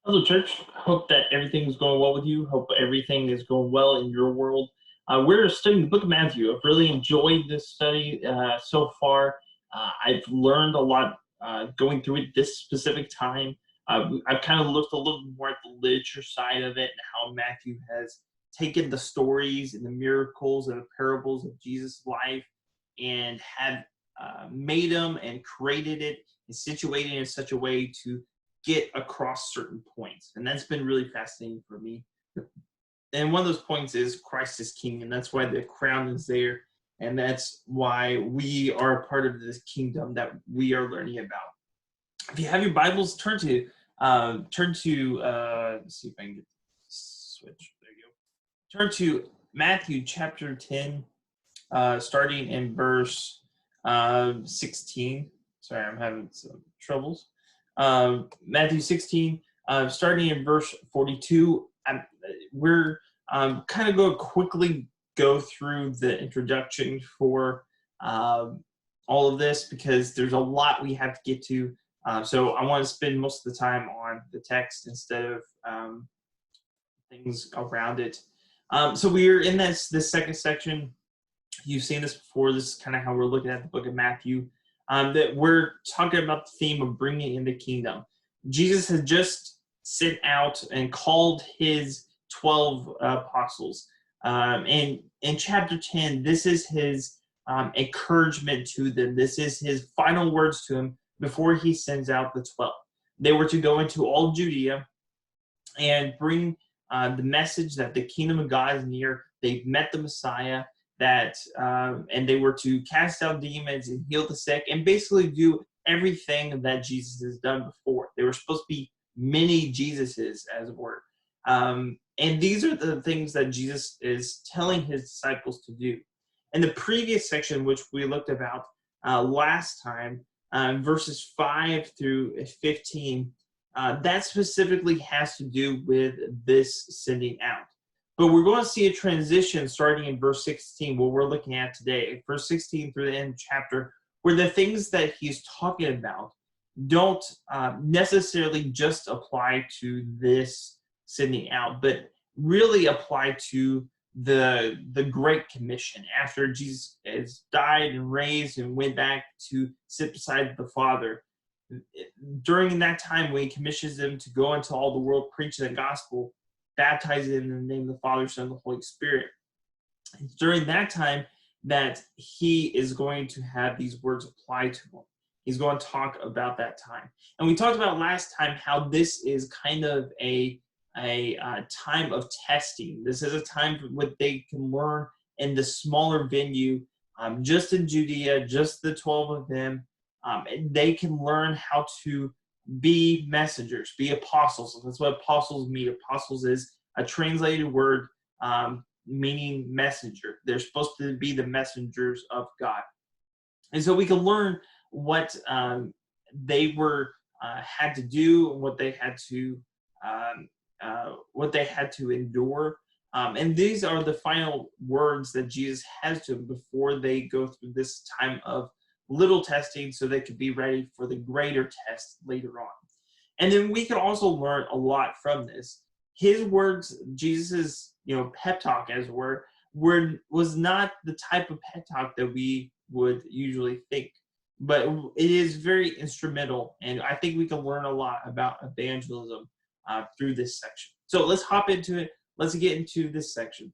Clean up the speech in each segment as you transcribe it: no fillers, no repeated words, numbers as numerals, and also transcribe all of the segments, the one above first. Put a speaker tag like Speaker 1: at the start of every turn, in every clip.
Speaker 1: Hello, church. Hope that everything's going well with you. Hope everything is going well in your world. We're studying the book of Matthew. I've really enjoyed this study so far. I've learned a lot going through it this specific time. I've kind of looked a little more at the literature side of it and how Matthew has taken the stories and the miracles and the parables of Jesus' life and have made them and created it and situated it in such a way to get across certain points. And that's been really fascinating for me. And one of those points is Christ is King, and that's why the crown is there. And that's why we are a part of this kingdom that we are learning about. If you have your Bibles, let's see if I can get switch. There you go. Turn to Matthew chapter 10, starting in verse 16. Sorry, I'm having some troubles. Matthew 16, starting in verse 42. We're kind of going to quickly go through the introduction for all of this because there's a lot we have to get to. So I want to spend most of the time on the text instead of things around it. So we're in this second section. You've seen this before. This is kind of how we're looking at the book of Matthew. That we're talking about the theme of bringing in the kingdom. Jesus has just sent out and called his 12 apostles. And in chapter 10, this is his encouragement to them. This is his final words to him before he sends out the 12. They were to go into all Judea and bring the message that the kingdom of God is near. They've met the Messiah. And they were to cast out demons and heal the sick and basically do everything that Jesus has done before. They were supposed to be mini Jesuses, as it were. And these are the things that Jesus is telling his disciples to do. In the previous section, which we looked about last time, verses 5 through 15, that specifically has to do with this sending out. But we're going to see a transition starting in verse 16, what we're looking at today, verse 16 through the end of the chapter, where the things that he's talking about don't necessarily just apply to this sending out, but really apply to the Great Commission. After Jesus has died and raised and went back to sit beside the Father, during that time when he commissions them to go into all the world, preach the gospel, baptize it in the name of the Father, Son, and the Holy Spirit. It's during that time that he is going to have these words applied to him. He's going to talk about that time. And we talked about last time how this is kind of a time of testing. This is a time where they can learn in the smaller venue, just in Judea, just the 12 of them. They can learn how to be messengers, be apostles. That's what apostles mean. Apostles is a translated word meaning messenger. They're supposed to be the messengers of God. And so we can learn what they were had to do, what they had to endure. And these are the final words that Jesus has to them before they go through this time of little testing so they could be ready for the greater test later on. And then we can also learn a lot from this. His words, Jesus's, pep talk, as it were, was not the type of pep talk that we would usually think, but it is very instrumental, and I think we can learn a lot about evangelism through this section. So let's hop into it. Let's get into this section.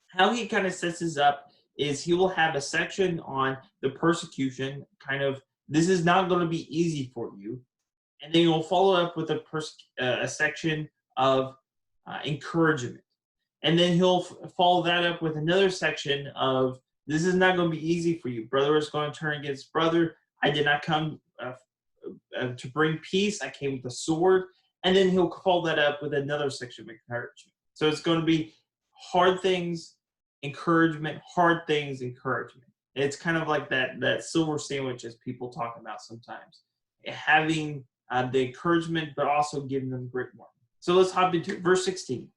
Speaker 1: How he kind of sets this up is he will have a section on the persecution, kind of, this is not going to be easy for you. And then he'll follow up with a section of encouragement. And then he'll follow that up with another section of, this is not going to be easy for you. Brother is going to turn against brother. I did not come to bring peace. I came with a sword. And then he'll follow that up with another section of encouragement. So it's going to be hard things, encouragement, hard things, encouragement. It's kind of like that silver sandwich as people talk about sometimes. Having the encouragement, but also giving them great warning. So let's hop into it. Verse 16.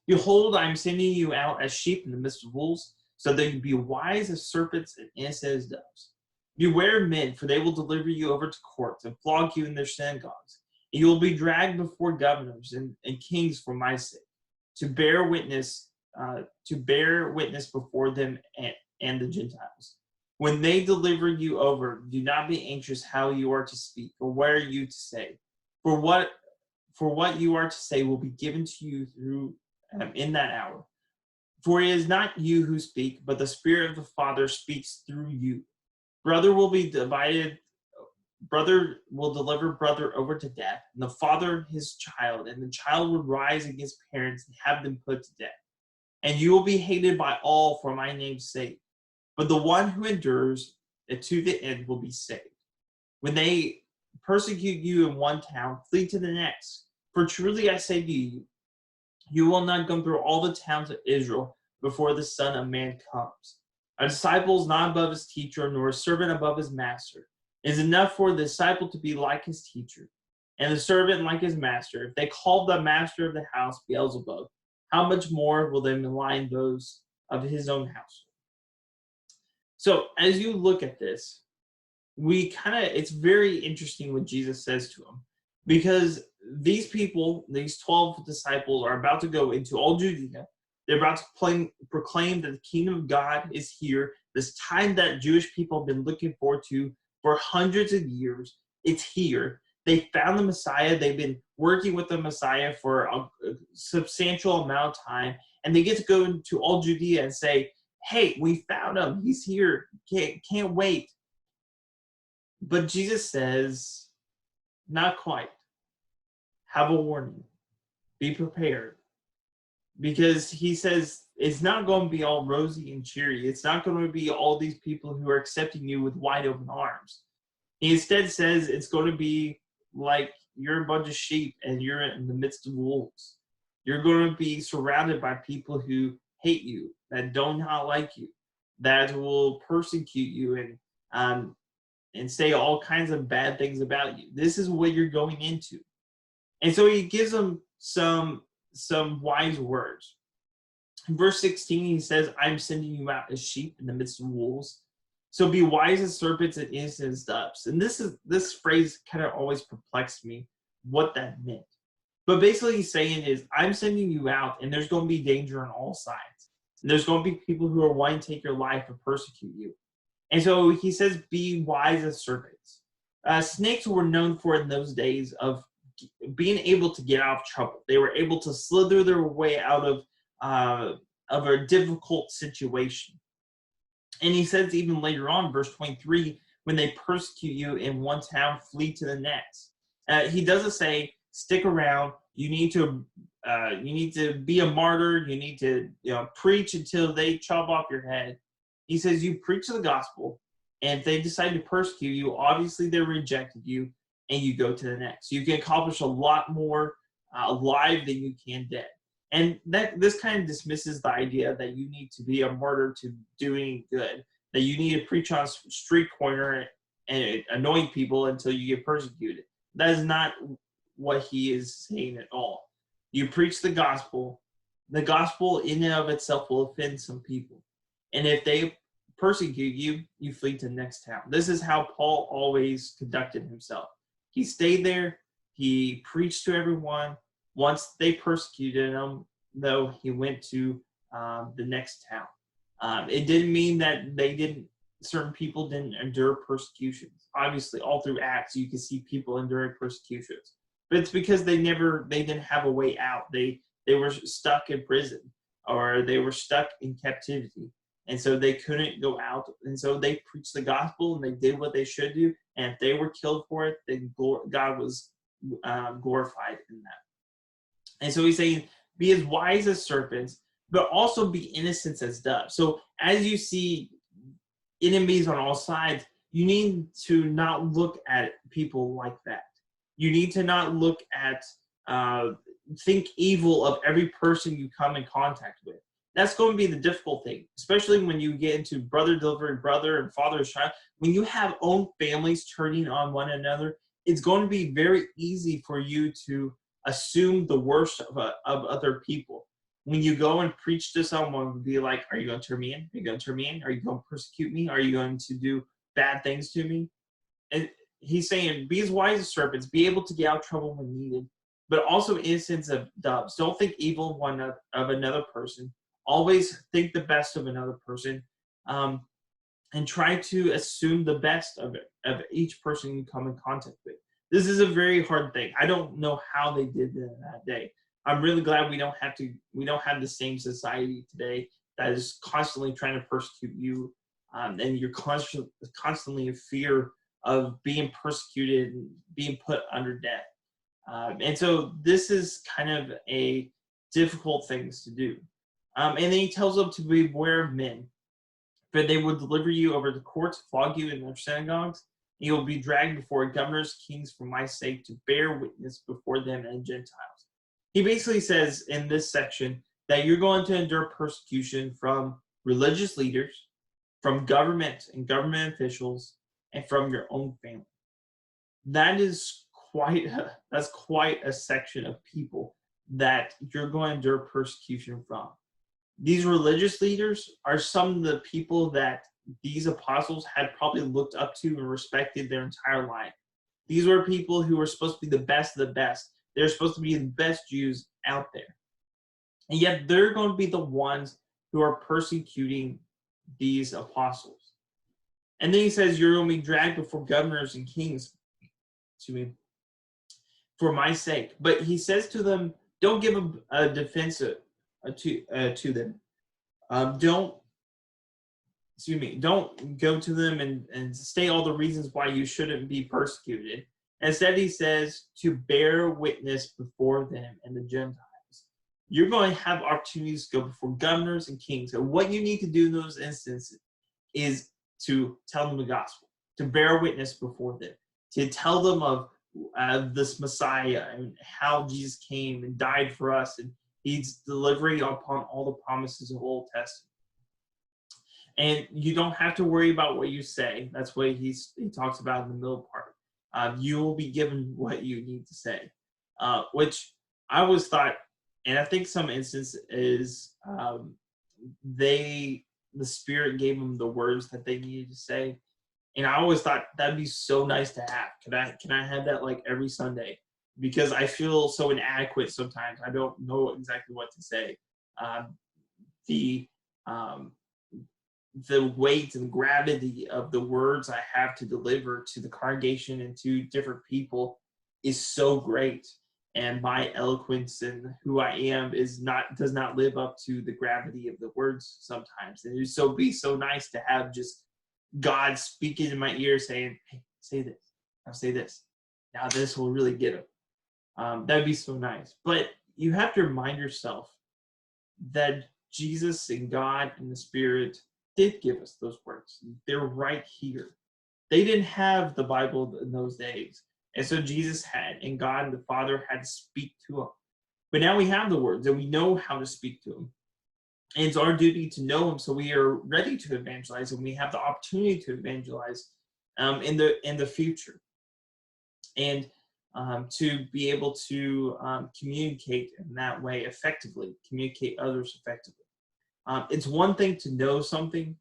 Speaker 1: Behold, I am sending you out as sheep in the midst of wolves, so that you be wise as serpents and innocent as doves. Beware of men, for they will deliver you over to courts and flog you in their synagogues, You will be dragged before governors and kings for my sake, to bear witness, before them and the Gentiles. When they deliver you over, do not be anxious how you are to speak or what are you to say, for what you are to say will be given to you through in that hour. For it is not you who speak, but the Spirit of the Father speaks through you. Brother will be divided. Brother will deliver brother over to death, and the father his child, and the child will rise against parents and have them put to death. And you will be hated by all for my name's sake. But the one who endures to the end will be saved. When they persecute you in one town, flee to the next. For truly I say to you, you will not go through all the towns of Israel before the Son of Man comes. A disciple is not above his teacher, nor a servant above his master. It is enough for the disciple to be like his teacher, and the servant like his master. If they call the master of the house Beelzebub, how much more will they malign those of his own household? So as you look at this, it's very interesting what Jesus says to them, because these people, these 12 disciples, are about to go into all Judea. They're about to proclaim that the kingdom of God is here, this time that Jewish people have been looking forward to for hundreds of years. It's here. They found the Messiah. They've been working with the Messiah for a substantial amount of time, and they get to go into all Judea and say, hey, we found him. He's here. Can't wait. But Jesus says, not quite. Have a warning. Be prepared. Because he says it's not going to be all rosy and cheery. It's not going to be all these people who are accepting you with wide open arms. He instead says it's going to be like you're a bunch of sheep and you're in the midst of wolves. You're going to be surrounded by people who hate you, that do not like you, that will persecute you and say all kinds of bad things about you. This is what you're going into. And so he gives them some wise words. In verse 16, he says, I'm sending you out as sheep in the midst of wolves. So be wise as serpents and innocent as doves. And this phrase kind of always perplexed me, what that meant. But basically he's saying is, I'm sending you out, and there's going to be danger on all sides. And there's going to be people who are wanting to take your life and persecute you. And so he says, be wise as serpents. Snakes were known for in those days of being able to get out of trouble. They were able to slither their way out of a difficult situation. And he says even later on, verse 23, when they persecute you in one town, flee to the next. He doesn't say, stick around. You need to be a martyr. You need to preach until they chop off your head. He says you preach the gospel, and if they decide to persecute you, obviously they rejected you, and you go to the next. You can accomplish a lot more alive than you can dead. And this kind of dismisses the idea that you need to be a martyr to doing good, that you need to preach on a street corner and annoy people until you get persecuted. That is not what he is saying at all. You preach the gospel. The gospel in and of itself will offend some people. And if they persecute you, you flee to the next town. This is how Paul always conducted himself. He stayed there. He preached to everyone. Once they persecuted him, though, he went to the next town. It didn't mean that certain people didn't endure persecutions. Obviously, all through Acts, you can see people enduring persecutions. But it's because they didn't have a way out. They were stuck in prison, or they were stuck in captivity. And so they couldn't go out. And so they preached the gospel, and they did what they should do. And if they were killed for it, then God was glorified in that. And so he's saying, be as wise as serpents, but also be innocent as doves. So as you see enemies on all sides, you need to not look at people like that. You need to not look at, think evil of every person you come in contact with. That's going to be the difficult thing, especially when you get into brother delivering brother and father's child. When you have own families turning on one another, it's going to be very easy for you to assume the worst of other people. When you go and preach to someone, be like, are you going to turn me in? Are you going to turn me in? Are you going to persecute me? Are you going to do bad things to me? And he's saying, be as wise as serpents, be able to get out of trouble when needed, but also innocence of doves. Don't think evil of another person. Always think the best of another person, and try to assume the best of each person you come in contact with. This is a very hard thing. I don't know how they did it that day. I'm really glad we don't have the same society today that is constantly trying to persecute you, and you're constantly in fear of being persecuted and being put under death. And so this is kind of a difficult things to do. And then he tells them to beware of men, for they will deliver you over to courts, flog you in their synagogues, and you will be dragged before governors, kings for my sake, to bear witness before them and Gentiles. He basically says in this section that you're going to endure persecution from religious leaders, from government and government officials, and from your own family. That's quite a section of people that you're going to endure persecution from. These religious leaders are some of the people that these apostles had probably looked up to and respected their entire life. These were people who were supposed to be the best of the best. They're supposed to be the best Jews out there. And yet they're going to be the ones who are persecuting these apostles. And then he says, you're going to be dragged before governors and kings, for my sake. But he says to them, don't give a defense to them. Don't go to them and state all the reasons why you shouldn't be persecuted. Instead, he says to bear witness before them and the Gentiles. You're going to have opportunities to go before governors and kings. And what you need to do in those instances is to tell them the gospel, to bear witness before them, to tell them of this Messiah and how Jesus came and died for us, and he's delivering upon all the promises of the Old Testament. And you don't have to worry about what you say. That's what he talks about in the middle part. You will be given what you need to say, which I always thought, and I think some instances is the Spirit gave them the words that they needed to say. And I always thought that'd be so nice to have. Can I have that like every Sunday? Because I feel so inadequate sometimes. I don't know exactly what to say. The weight and gravity of the words I have to deliver to the congregation and to different people is so great, and my eloquence and who I am does not live up to the gravity of the words sometimes. And it would be so nice to have just God speaking in my ear saying, hey, say this, now say this, now this will really get them. That'd be so nice. But you have to remind yourself that Jesus and God and the Spirit did give us those words. They're right here. They didn't have the Bible in those days. And so Jesus had, and God and the Father had to speak to them. But now we have the words, and we know how to speak to them. And it's our duty to know them so we are ready to evangelize, and we have the opportunity to evangelize in the future. And to be able to communicate in that way effectively, communicate others effectively. It's one thing to know something,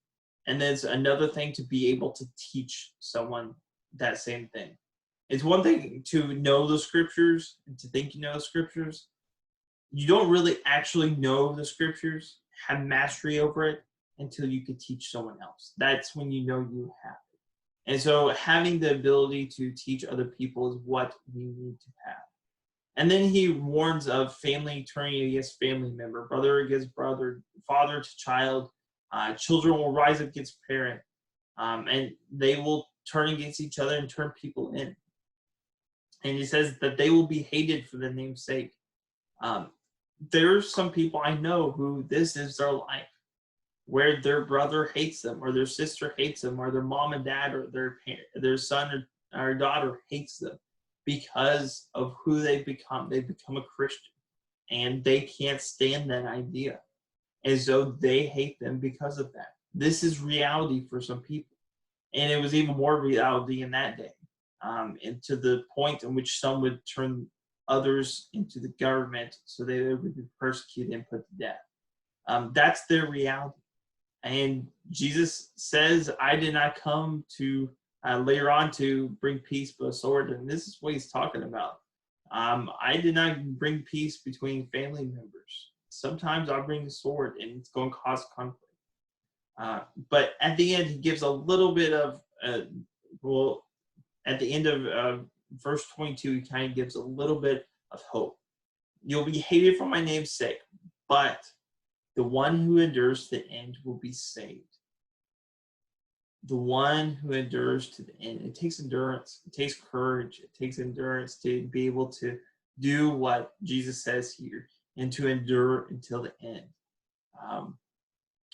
Speaker 1: and then it's another thing to be able to teach someone that same thing. It's one thing to know the scriptures and to think you know the scriptures. You don't really actually know the scriptures, have mastery over it, until you could teach someone else. That's when you know you have it. And so having the ability to teach other people is what we need to have. And then he warns of family turning against family member, brother against brother, father to child. Children will rise up against parent, and they will turn against each other and turn people in. And he says that they will be hated for the name's sake. There's some people I know who this is their life, where their brother hates them, or their sister hates them, or their mom and dad, or their son or daughter hates them because of who they've become. They've become a Christian, and they can't stand that idea. And so they hate them because of that. This is reality for some people. And it was even more reality in that day, and to the point in which some would turn others into the government so they would be persecuted and put to death. That's their reality. And Jesus says, I did not come to later on to bring peace with a sword, and this is what he's talking about. I did not bring peace between family members. Sometimes I'll bring a sword, and it's going to cause conflict. But at the end, he gives a little bit of, at the end of verse 22, he kind of gives a little bit of hope. You'll be hated for my name's sake, but the one who endures to the end will be saved. The one who endures to the end. It takes endurance. It takes courage. It takes endurance to be able to do what Jesus says here and to endure until the end.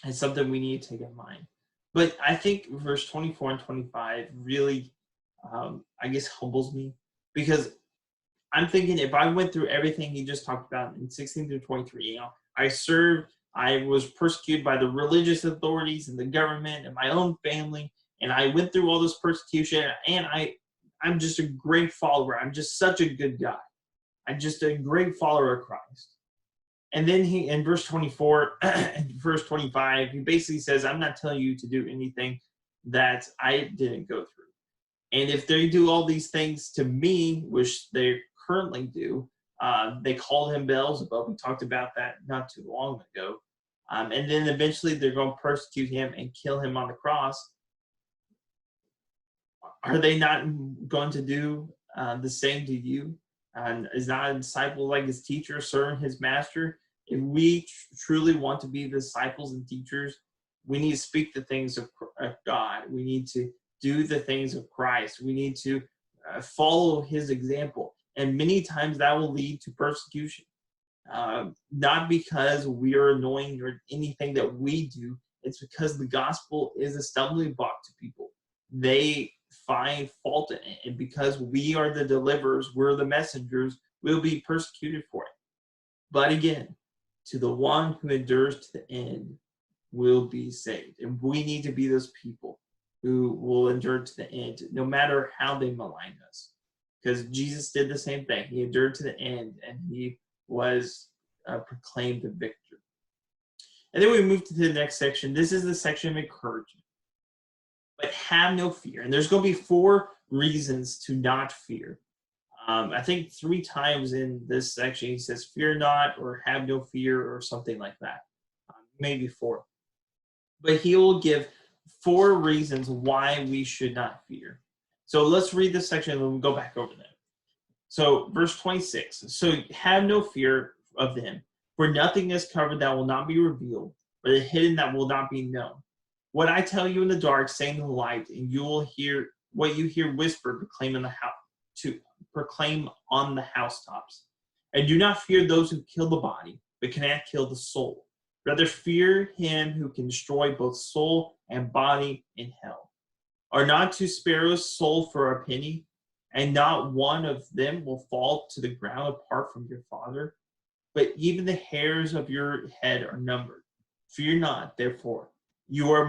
Speaker 1: It's something we need to take in mind. But I think verse 24 and 25 really, I guess, humbles me, because I'm thinking if I went through everything he just talked about in 16 through 23, I was persecuted by the religious authorities and the government and my own family, and I went through all this persecution, and I'm just a great follower. I'm just such a good guy. I'm just a great follower of Christ. And then he, in verse 24 and verse 25, he basically says, I'm not telling you to do anything that I didn't go through. And if they do all these things to me, which they currently do, they called him Beelzebub. We talked about that not too long ago. And then eventually they're going to persecute him and kill him on the cross. Are they not going to do the same to you? Is not a disciple like his teacher, serving his master? If we truly want to be disciples and teachers, we need to speak the things of God. We need to do the things of Christ. We need to follow his example. And many times that will lead to persecution. Not because we are annoying or anything that we do. It's because the gospel is a stumbling block to people. They find fault in it. And because we are the deliverers, we're the messengers, we'll be persecuted for it. But again, to the one who endures to the end will be saved. And we need to be those people who will endure to the end, no matter how they malign us. Because Jesus did the same thing. He endured to the end, and he was proclaimed the victor. And then we move to the next section. This is the section of encouragement. But have no fear. And there's going to be 4 reasons to not fear. I think 3 times in this section he says, fear not, or have no fear, or something like that. Maybe 4. But he will give 4 reasons why we should not fear. So let's read this section and then we'll go back over that. So verse 26. So have no fear of them, for nothing is covered that will not be revealed, or the hidden that will not be known. What I tell you in the dark, say in the light, and you will hear what you hear whispered, proclaim on the housetops. And do not fear those who kill the body, but cannot kill the soul. Rather fear him who can destroy both soul and body in hell. Are not 2 sparrows sold for a penny, and not one of them will fall to the ground apart from your Father? But even the hairs of your head are numbered. Fear not, therefore. You are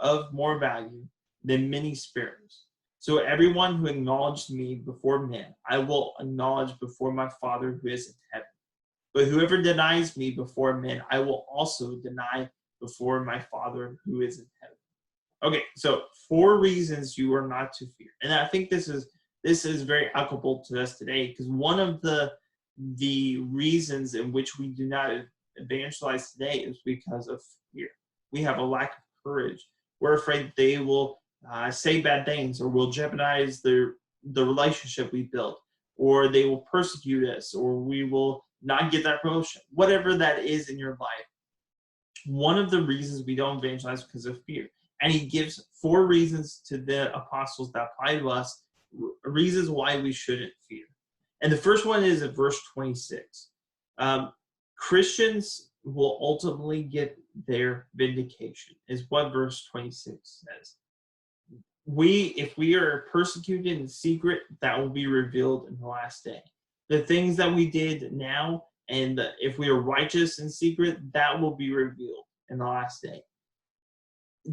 Speaker 1: of more value than many sparrows. So everyone who acknowledged me before men, I will acknowledge before my Father who is in heaven. But whoever denies me before men, I will also deny before my Father who is in heaven. Okay, so 4 reasons you are not to fear. And I think this is very applicable to us today, because one of the reasons in which we do not evangelize today is because of fear. We have a lack of courage. We're afraid they will say bad things, or will jeopardize the relationship we built, or they will persecute us, or we will not get that promotion. Whatever that is in your life, one of the reasons we don't evangelize is because of fear. And he gives 4 reasons to the apostles that apply to us, reasons why we shouldn't fear. And the first one is in verse 26. Christians will ultimately get their vindication, is what verse 26 says. If we are persecuted in secret, that will be revealed in the last day. The things that we did now, and if we are righteous in secret, that will be revealed in the last day.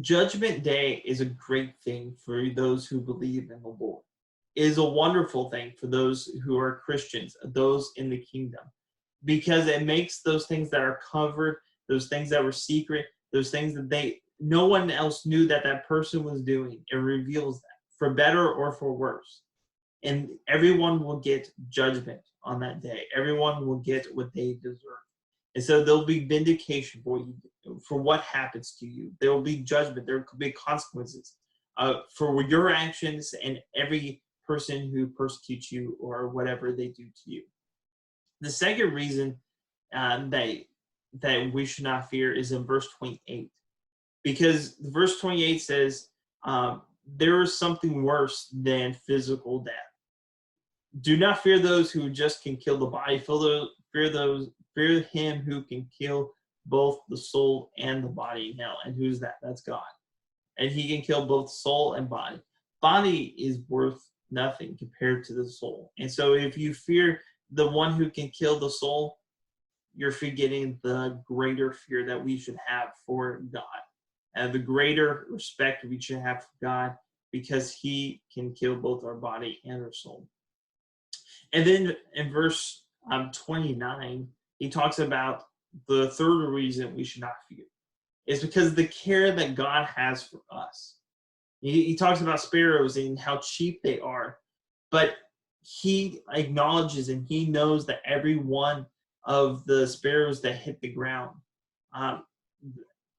Speaker 1: Judgment Day is a great thing for those who believe in the Lord. It is a wonderful thing for those who are Christians, those in the kingdom, because it makes those things that are covered, those things that were secret, those things that no one else knew that that person was doing. It reveals that, for better or for worse. And everyone will get judgment on that day. Everyone will get what they deserve. And so there'll be vindication for you, for what happens to you. There will be judgment. There could be consequences for your actions and every person who persecutes you or whatever they do to you. The second reason that we should not fear is in verse 28. Because verse 28 says, there is something worse than physical death. Do not fear those who just can kill the body. Fear him who can kill both the soul and the body in hell. And who's that? That's God. And he can kill both soul and body. Body is worth nothing compared to the soul. And so if you fear the one who can kill the soul, you're forgetting the greater fear that we should have for God. And the greater respect we should have for God, because he can kill both our body and our soul. And then in verse 29, he talks about the third reason we should not fear. It's because the care that God has for us. He talks about sparrows and how cheap they are, but he acknowledges and he knows that every one of the sparrows that hit the ground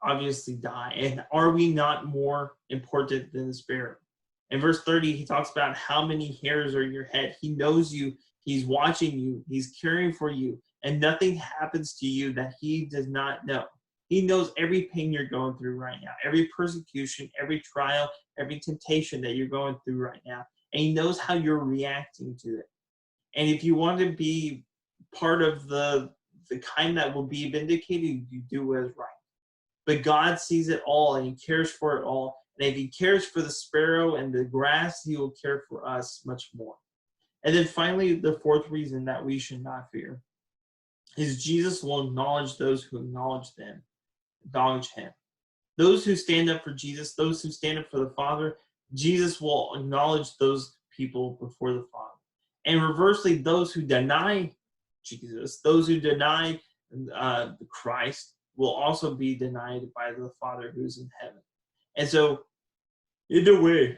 Speaker 1: obviously die. And are we not more important than the sparrow? In verse 30, he talks about how many hairs are in your head. He knows you. He's watching you. He's caring for you. And nothing happens to you that he does not know. He knows every pain you're going through right now, every persecution, every trial, every temptation that you're going through right now. And he knows how you're reacting to it. And if you want to be part of the kind that will be vindicated, you do what is right. But God sees it all and he cares for it all. And if he cares for the sparrow and the grass, he will care for us much more. And then finally, the fourth reason that we should not fear is Jesus will acknowledge those who acknowledge him. Those who stand up for Jesus, those who stand up for the Father, Jesus will acknowledge those people before the Father. And reversely, those who deny Jesus, those who deny Christ, will also be denied by the Father who's in heaven. And so, either way,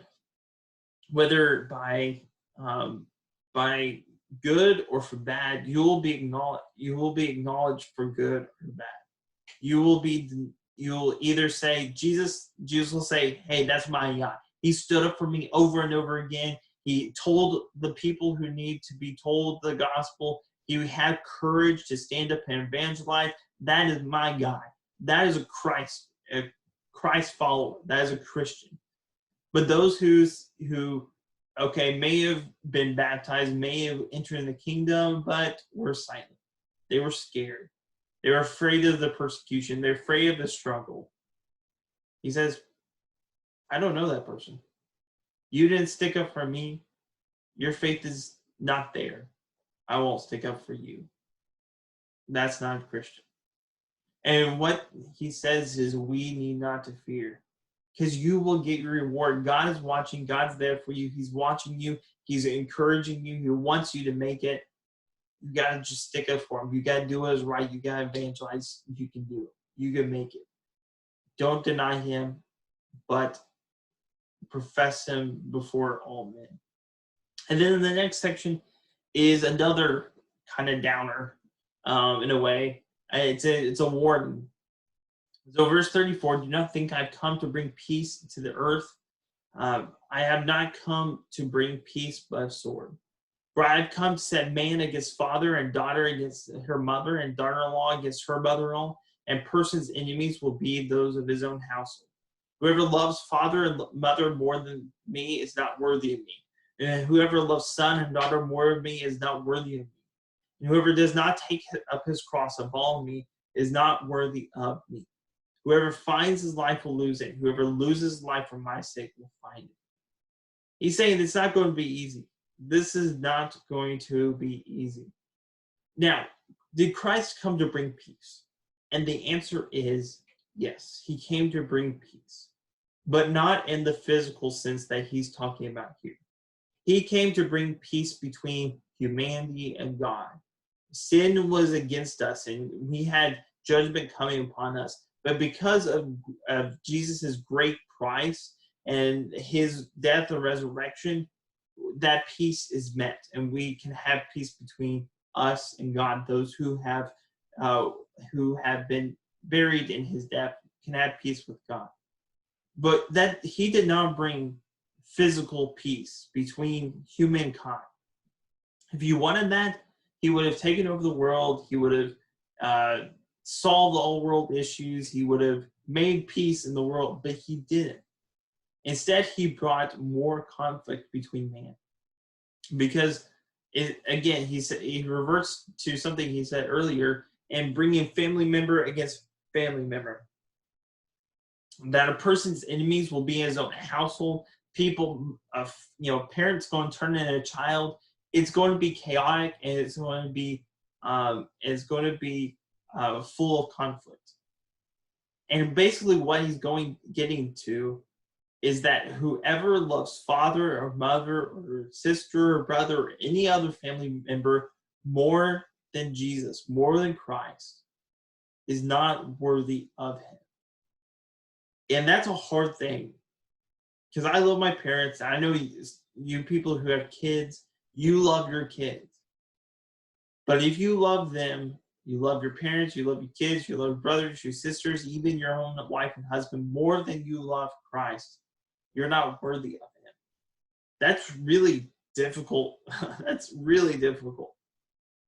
Speaker 1: whether by good or for bad, you will be acknowledged for good or bad. You will either say, Jesus will say, hey, that's my God. He stood up for me over and over again. He told the people who need to be told the gospel. He had courage to stand up and evangelize. That is my guy. That is a Christ follower. That is a Christian. But those who may have been baptized, may have entered the kingdom, but were silent. They were scared. They were afraid of the persecution. They're afraid of the struggle. He says, I don't know that person. You didn't stick up for me. Your faith is not there. I won't stick up for you. That's not a Christian. And what he says is we need not to fear, because you will get your reward. God is watching. God's there for you. He's watching you. He's encouraging you. He wants you to make it. You got to just stick up for him. You got to do what is right. You got to evangelize. You can do it. You can make it. Don't deny him, but profess him before all men. And then in the next section is another kind of downer in a way. It's a warning. So verse 34, do not think I've come to bring peace to the earth. I have not come to bring peace but a sword. For I have come to set man against father, and daughter against her mother, and daughter-in-law against her mother-in-law, and person's enemies will be those of his own household. Whoever loves father and mother more than me is not worthy of me. And whoever loves son and daughter more of me is not worthy of me. And whoever does not take up his cross and follow me is not worthy of me. Whoever finds his life will lose it. Whoever loses his life for my sake will find it. He's saying it's not going to be easy. This is not going to be easy. Now, did Christ come to bring peace? And the answer is yes. He came to bring peace, but not in the physical sense that he's talking about here. He came to bring peace between humanity and God. Sin was against us, and we had judgment coming upon us. But because of Jesus' great price and his death and resurrection, that peace is met, and we can have peace between us and God. Those who have been buried in his death can have peace with God. But that he did not bring physical peace between humankind. If he wanted that, he would have taken over the world. He would have solved all world issues. He would have made peace in the world, but he didn't. Instead, he brought more conflict between man. Because, he reverts to something he said earlier, and bringing family member against family member. That a person's enemies will be in his own household. People, parents going to turn into a child. It's going to be chaotic, and it's going to be full of conflict. And basically, what he's getting to is that whoever loves father or mother or sister or brother or any other family member more than Jesus, more than Christ, is not worthy of him. And that's a hard thing, because I love my parents. I know you people who have kids, you love your kids. But if you love them, you love your parents, you love your kids, you love your brothers, your sisters, even your own wife and husband more than you love Christ, you're not worthy of him. That's really difficult. That's really difficult.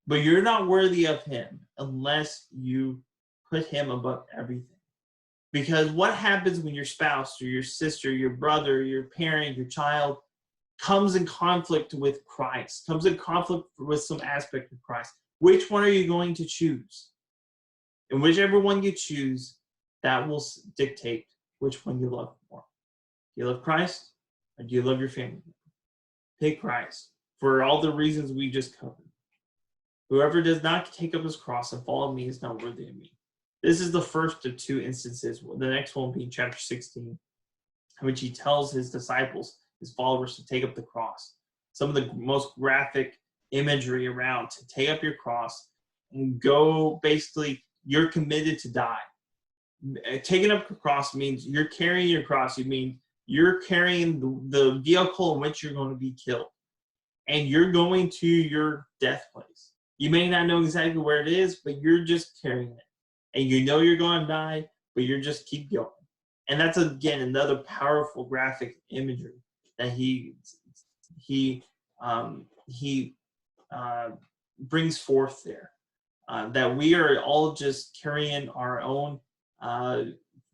Speaker 1: But you're not worthy of him unless you put him above everything. Because what happens when your spouse or your sister, your brother, your parent, your child comes in conflict with Christ, comes in conflict with some aspect of Christ? Which one are you going to choose? And whichever one you choose, that will dictate which one you love more. Do you love Christ, or do you love your family? Pick Christ for all the reasons we just covered. Whoever does not take up his cross and follow me is not worthy of me. This is the first of two instances. The next one being chapter 16, in which he tells his disciples, his followers, to take up the cross. Some of the most graphic imagery around, to take up your cross and go. Basically, you're committed to die. Taking up the cross means you're carrying your cross. You mean you're carrying the vehicle in which you're going to be killed. And you're going to your death place. You may not know exactly where it is, but you're just carrying it. And you know you're going to die, but you're just keep going. And that's, again, another powerful graphic imagery that he brings forth there. That we are all just carrying our own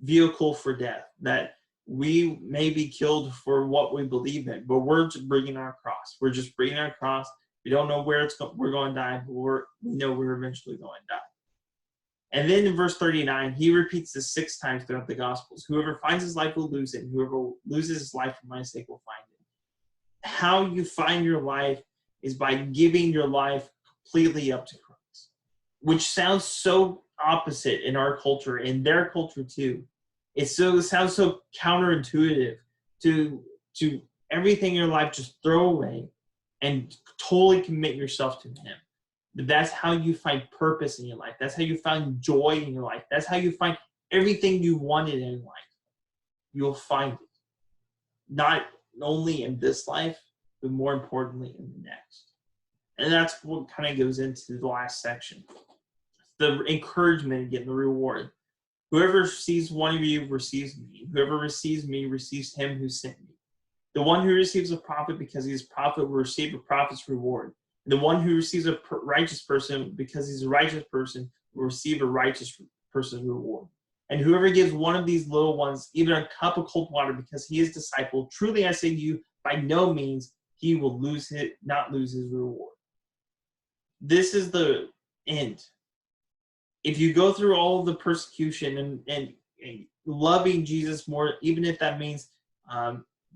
Speaker 1: vehicle for death. That we may be killed for what we believe in, but we're just bringing our cross. We're just bringing our cross. We don't know where we're going to die, but we know we're eventually going to die. And then in verse 39, he repeats this 6 times throughout the Gospels. Whoever finds his life will lose it, and whoever loses his life for my sake will find it. How you find your life is by giving your life completely up to Christ, which sounds so opposite in our culture, in their culture too. It sounds so counterintuitive to everything in your life just throw away and totally commit yourself to him. But that's how you find purpose in your life. That's how you find joy in your life. That's how you find everything you wanted in life. You'll find it. Not only in this life, but more importantly in the next. And that's what kind of goes into the last section. The encouragement, again, the reward. Whoever receives one of you receives me. Whoever receives me receives him who sent me. The one who receives a prophet because he is a prophet will receive a prophet's reward. The one who receives a righteous person because he's a righteous person will receive a righteous person's reward. And whoever gives one of these little ones even a cup of cold water because he is a disciple, truly I say to you, by no means he will not lose his reward. This is the end. If you go through all of the persecution and loving Jesus more, even if that means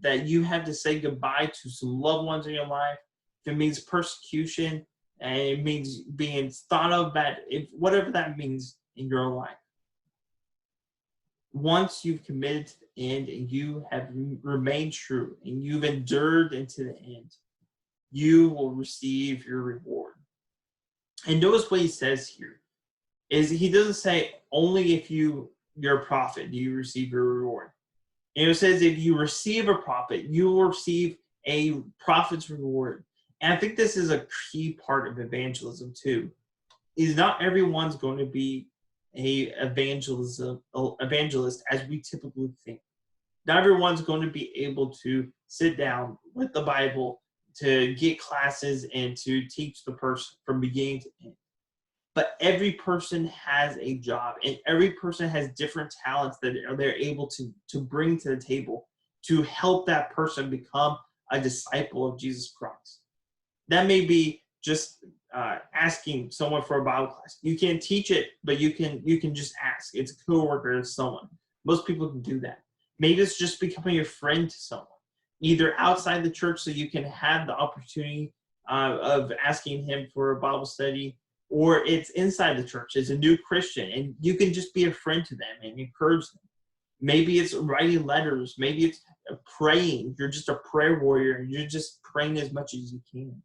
Speaker 1: that you have to say goodbye to some loved ones in your life, if it means persecution, and it means being thought of bad, whatever that means in your life, once you've committed to the end and you have remained true and you've endured into the end, you will receive your reward. And notice what he says here is he doesn't say only if you you're a prophet, you receive your reward. And it says if you receive a prophet, you will receive a prophet's reward. And I think this is a key part of evangelism too, is not everyone's going to be a evangelist as we typically think. Not everyone's going to be able to sit down with the Bible, to get classes, and to teach the person from beginning to end. But every person has a job, and every person has different talents that they're able to bring to the table to help that person become a disciple of Jesus Christ. That may be just asking someone for a Bible class. You can't teach it, but you can just ask. It's a coworker or someone. Most people can do that. Maybe it's just becoming a friend to someone, either outside the church so you can have the opportunity of asking him for a Bible study, or it's inside the church as a new Christian, and you can just be a friend to them and encourage them. Maybe it's writing letters. Maybe it's praying. You're just a prayer warrior, and you're just praying as much as you can.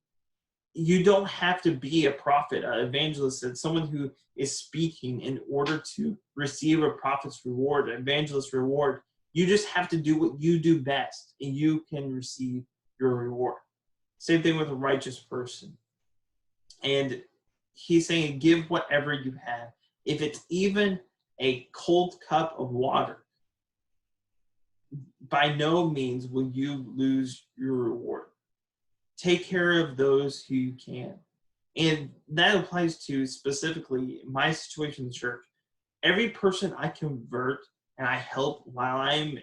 Speaker 1: You don't have to be a prophet, an evangelist, and someone who is speaking in order to receive a prophet's reward, an evangelist's reward. You just have to do what you do best, and you can receive your reward. Same thing with a righteous person. And he's saying, give whatever you have. If it's even a cold cup of water, by no means will you lose your reward. Take care of those who you can. And that applies to specifically my situation in the church. Every person I convert and I help while I'm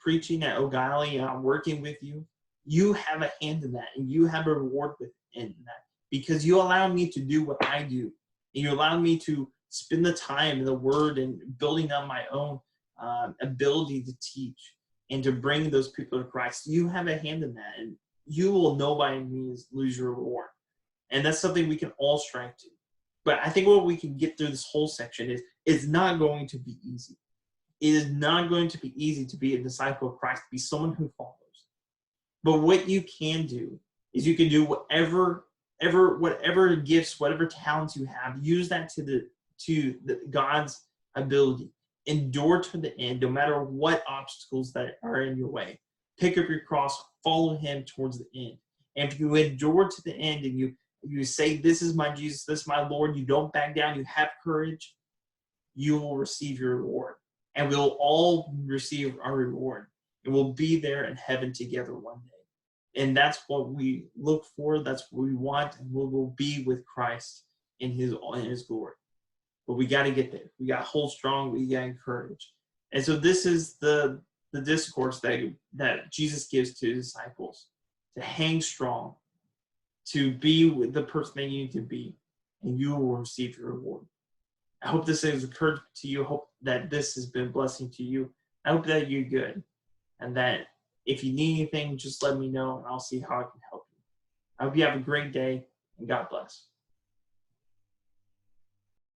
Speaker 1: preaching at O'Galley and I'm working with you, you have a hand in that, and you have a reward in that, because you allow me to do what I do, and you allow me to spend the time in the Word and building on my own ability to teach and to bring those people to Christ. You have a hand in that, and you will no by any means lose your reward. And that's something we can all strive to. But I think what we can get through this whole section is it's not going to be easy. It is not going to be easy to be a disciple of Christ, to be someone who follows. But what you can do is you can do whatever gifts, whatever talents you have, use that to God's ability. Endure to the end, no matter what obstacles that are in your way. Pick up your cross, follow him towards the end. And if you endure to the end and you say, this is my Jesus, this is my Lord, you don't back down, you have courage, you will receive your reward. And we'll all receive our reward. And we'll be there in heaven together one day. And that's what we look for, that's what we want, and we will be with Christ in his glory. But we got to get there. We got to hold strong, we got to encourage. And so this is the discourse that Jesus gives to his disciples, to hang strong, to be with the person that you need to be, and you will receive your reward. I hope this has occurred to you. I hope that this has been a blessing to you. I hope that you're good, and that if you need anything, just let me know, and I'll see how I can help you. I hope you have a great day, and God bless.